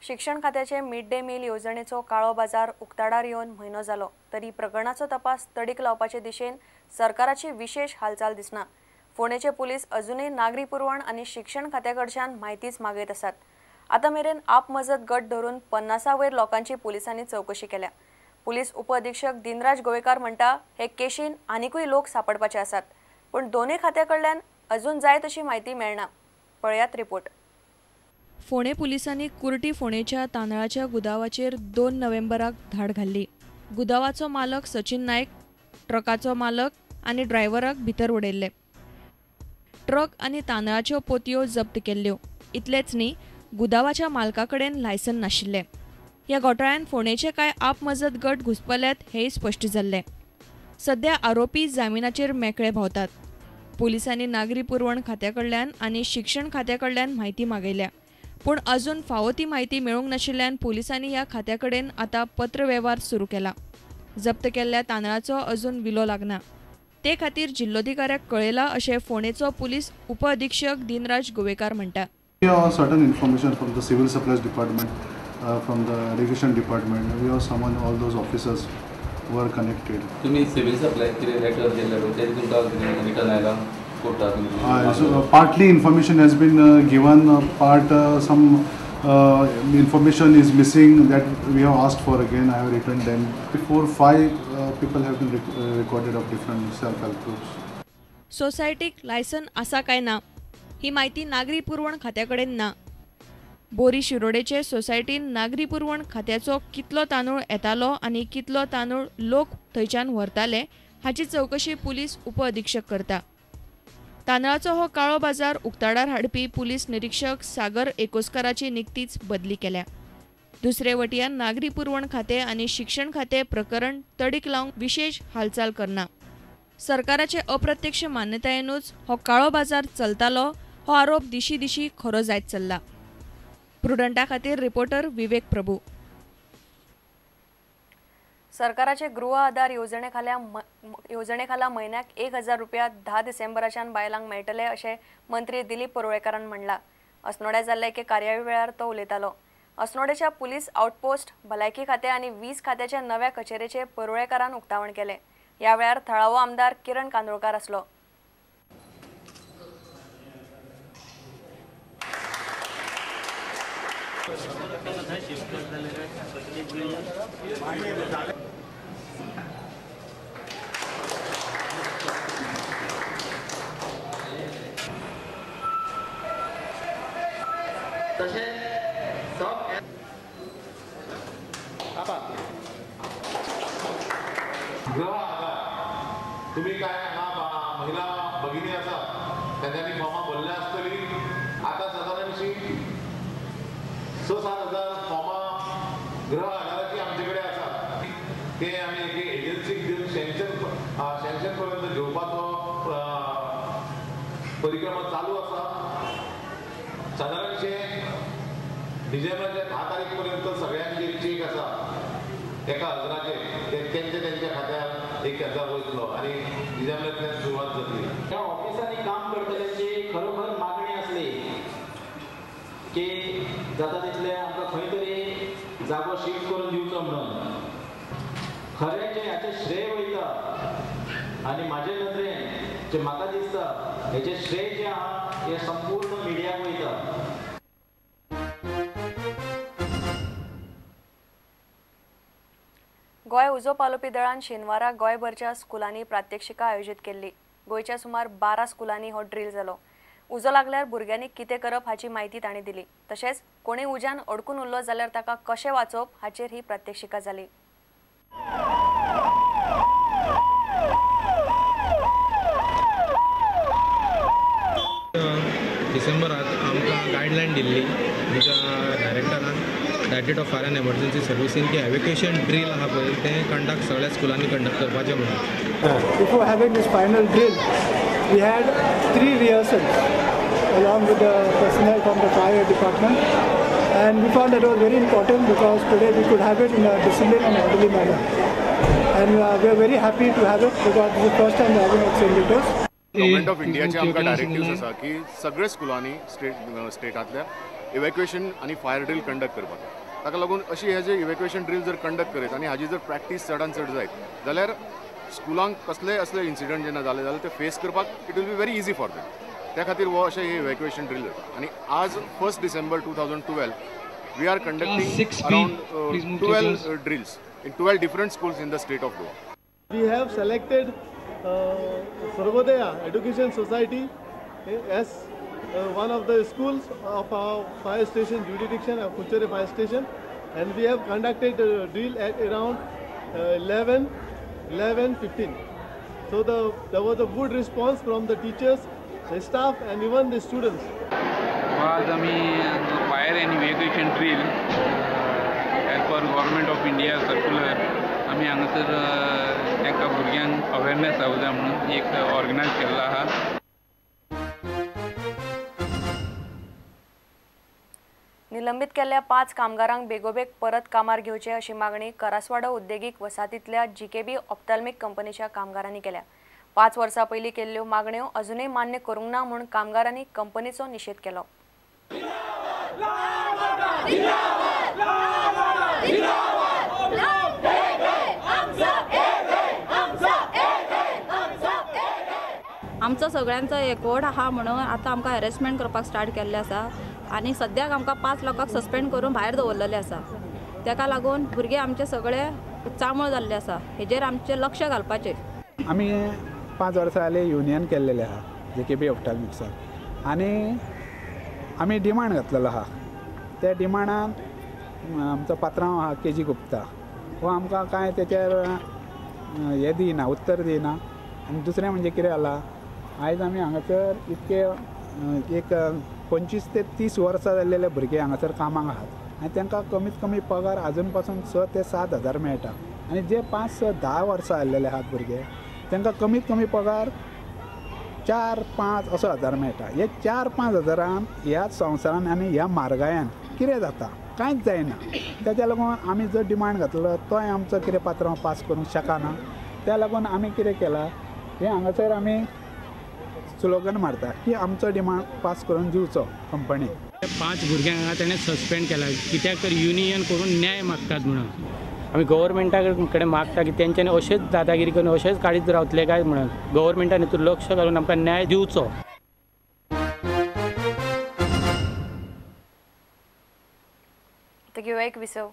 शिक्षण खात्याचे mid day meal योजनेचो काळो बाजार उक्ताडार येवन म्हयनो जालो तरी प्रकरणाचो तपास तडीक लावपाचे दिशेन सरकाराची विशेष हालचाल दिसना। फोंडेचे पुलीस अजूनही नागरी पुरवण आणि शिक्षण खात्याकडच्यान माहितीच मागयत आसात। आता मेरेन आप मजत गट धरून 50 वयर लोकांची पुलिसांनी चौकशी केल्या। पुलीस उपअधीक्षक दिनराज गोवेकार म्हणटा हे केशीन आनीकूय लोक सापडपाचे आसात, पण दोन्ही खात्याकडल्यान अजून जाय तशी माहिती मेळना। पळयात रिपोर्ट। फोंडे पुलिसांनी कुर्टी फोंडेच्या तांदळाच्या गुदावाचेर 2 नोव्हेंबराक धाड घाल्ली। गुदावाचो मालक सचिन नायक, ट्रकाचो मालक आणि ड्रायव्हराक भितर उडयल्ले। ट्रक आणि तांदळाच्यो पोतयो जप्त केल्ल्यो। इतलेच न्ही, गुदावाच्या मालकाकडेन लायसन नाशिल्ले। ह्या घोटाळ्यान फोंडेचे कांय आप मजत गट घुसपल्यात हेय स्पष्ट जाल्ले। सध्या आरोपी जामिनाचेर मेकळे भोंवतात। पुलिसांनी नागरी पुरवण खात्याकडल्यान आणि शिक्षण खात्याकडल्यान माहिती मागयल्या, पण अजून फावो ती माहिती मेळूंक नाशिल्ल्यान पुलिसांनी ह्या खात्याकडेन आता पत्र व्यवहार सुरू केला। जप्त केल्ल्या तांदळाचो अजून विलो लागना। ते खातीर जिल्लोधिकाऱ्याक कळयला अशें फोंडेचो पुलीस उपअधीक्षक दिनराज गोवेकार म्हणटा। Certain information from the civil supplies department, from the irrigation department, we have summoned all those officers who are connected. तुम्ही civil supply किती लेटर दिले होते ते तुमका रिटर्न आयला कोर्टात? So partly information has been given, part some information is missing that we have asked for again. I have written them. Before 5 people have been recorded of different self-help groups. सोसायटीक licence आसा काय ना ही माहिती नागरी पुरवण खात्याकडेन ना। बोरी शिरोडेचे सोसायटीन नागरी पुरवण खात्याचो कितलो तांदूळ येतालो आणि कितलो तांदूळ लोक थंयच्यान व्हरताले हाची चौकशी पुलीस उपअधीक्षक करता। तांदळाचो हो काळो बाजार उक्ताडार हाडपी पुलीस निरीक्षक सागर एकोस्कराची निकतीच बदली केल्या। दुसरे वटयान नागरी पुरवण खाते आणि शिक्षण खाते प्रकरण तडीक लावंक विशेष हालचाल करना। सरकाराचे अप्रत्यक्ष मान्यतायेनूच हो काळो बाजार चलतालो हो आरोप दिशी दिशी खरो जायत चल्ला। प्रुडंटा खातीर रिपोर्टर विवेक प्रभू। सरकाराचे गृह आधार योजनेखाला म्हयन्याक 1000 रुपया 10 डिसेंबराच्यान बायलांक मेळटले अशें मंत्री दिलीप परुळेकारान म्हणला। अस्नोड्या जाल्ल्या एके कार्यावळी वेळार तो उलयतालो। अस्नोडेच्या पुलीस आउटपोस्ट, भलायकी खाते आणि वीज खात्याच्या नव्या कचेरेचे परुळेकारान उक्तावण केले। या वेळार थळावो आमदार किरण कांदोळकार आसलो। तुम्ही काय महिला भगिनी आसा त्यांनी फॉर्मा भरल्या आसतली। आता साधारणशी 6-7 हजार फॉर्मा गृह आधाराची आमच्याकडे आसा। ते आम्ही एके एजन्सीक दिवन सँक्शन पर्यंत घेवपाचो परिक्रमा चालू आसा। साधारणशे डिसेंबरच्या 10 तारीख पर्यंत सगळ्यांचे चेक आसा 1000चे त्यांच्या खात्यात 1000 वयतलो आणि डिसेंबरांतल्यान सुरवात जातली। त्या ऑफिसांनी काम करतल्यांची खरोखर मागणी असली की जाता तितले आमकां खंय तरी जागो शिफ्ट करून दिवचो म्हणून खरें जे हाचे श्रेय वयता आणि म्हाजे नदरेन जे म्हाका दिसता हेचे श्रेय जे आहा हे संपूर्ण मिडियाक वयता। गोय उजो पालोवपी दळान शेनवारा गोंयभरच्या स्कुलांनी प्रात्यक्षिका आयोजीत केल्ली। गोयच्या सुमार 12 स्कुलांनी हो ड्रील जालो। उजो लागल्यार भुरग्यांनी कितें करप हाची माहिती तांणी दिली। तशेंच कोणी उज्यान अडकून उरलो जाल्यार ताका कशें वाचोवप हाचेर ही प्रात्यक्षिका जाली। डिसेंबरात आमकां गायडलायन दिल्ली डायरेक्टरान director of fire and emergency सर्विसीन की एव्हॅक्युएशन ड्रील आहा पळय तें कंडक्ट सगळ्या स्कुलांनी कंडक्ट करपाचें म्हणून। Before having this final drill, we had 3 rehearsals along with the personnel from the fire department, and we found that it was very important because today we could have it in a disciplined and orderly manner, and we are very happy to have it because this is the first time we are having accelerators. Government of इंडियाचे आमकां directives आसा की सगळे स्कुलांनी स्टेटांतल्या इवॅक्युएशन आनी fire drill conduct करपाक। ताका लागून अशी हे जे इवॅक्युएशन ड्रील जर कंडक्ट करीत आनी हाजी जर प्रॅक्टीस चडान चड जायत जाल्यार स्कुलांक कसलेय असले इन्सिडंट जेन्ना जाले जाल्यार ते फेस करपाक it will be very easy for them. त्या खातीर हो अशें हे इवॅक्युएशन ड्रील जाता। आनी आज 1 December 2012 we are conducting around 12 drills in 12 different schools in the state of Goa. We have selected Sarvodaya Education Society as one of the schools of our fire station jurisdiction of Kuchere Fire Station, and we have conducted a drill at around 11:15. So there was a good response from the teachers, the staff, and even the students. आज आम्ही fire and evacuation drill as per government of India circular आम्ही हांगासर तांकां भुरग्यांक awareness जावं म्हणून एक organise केल्लो आहा। निलंबित केल्ल्या 5 कामगारांक बेगोबेग परत कामार घेवचे अशी मागणी करासवाडो उद्देगीक वसाहतींतल्या जीकेबी ऑप्थॅल्मिक कंपनीच्या कामगारांनी केल्या। 5 वर्सां पयलीं केल्ल्यो मागण्यो अजूनय मान्य करूंक ना म्हूण कामगारांनी कंपनीचो निशेध केलो। आमचो सगळ्यांचो एकवट आहा म्हणून आतां आमकां हॅरेसमेंट करपाक स्टार्ट केल्ले आसा आनी सद्याक आमकां 5 लोकांक सस्पेंड करून भायर दवरलेले आसा। ताका लागून भुरगे आमचे सगळे चामळ जाल्ले आसा, हेजेर आमचें लक्ष घालपाचें। आमी 5 वर्सां जाली युनियन केल्लेले आहा जेकेबी ऑप्थॅल्मिक्साक आनी आमी डिमांड घातलेलो आहा। त्या डिमांडान आमचो पात्रांव आहा केजी गुप्ता हो आमकां कांय तेचेर हे दिना, उत्तर दिना। आनी दुसरें म्हणजे कितें जाला, आयज आमी हांगासर इतके एक 25 ते 30 वर्सां जाल्लेले भुरगे हांगासर कामाक आहात आनी तांकां कमीत कमी पगार आजून पासून 6 ते 7 हजार मेळटा। आनी जे 5, 6, 10 वर्सां जाल्लेले आहात भुरगे तांकां कमीत कमी पगार 4, 5 असो हजार मेळटा। हे 4, 5 हजारान ह्या संवसारान आनी ह्या म्हारगायेन कितें जाता, कांयच जायना। ताच्या लागून आमी जो डिमांड घातलो तोय आमचो कितें पात्रांव पास करूंक शकना। त्या लागून आमी कितें केलां, हे हांगासर आमी स्लोगन मारता की आमचो डिमांड पास करून दिवचो कंपनी। 5 भुरग्यांक ताणें सस्पेंड केला कित्याक तर युनियन करून न्याय मागतात म्हणून। आमी गव्हर्मेंटा कडेन मागता की तेंच्यांनी अशेंच दादागिरी करून अशेंच काडीत रावतले काय म्हणून गव्हर्मेंटान हितून लक्ष घालून आमकां न्याय दिवचो। घेऊया एक विसव।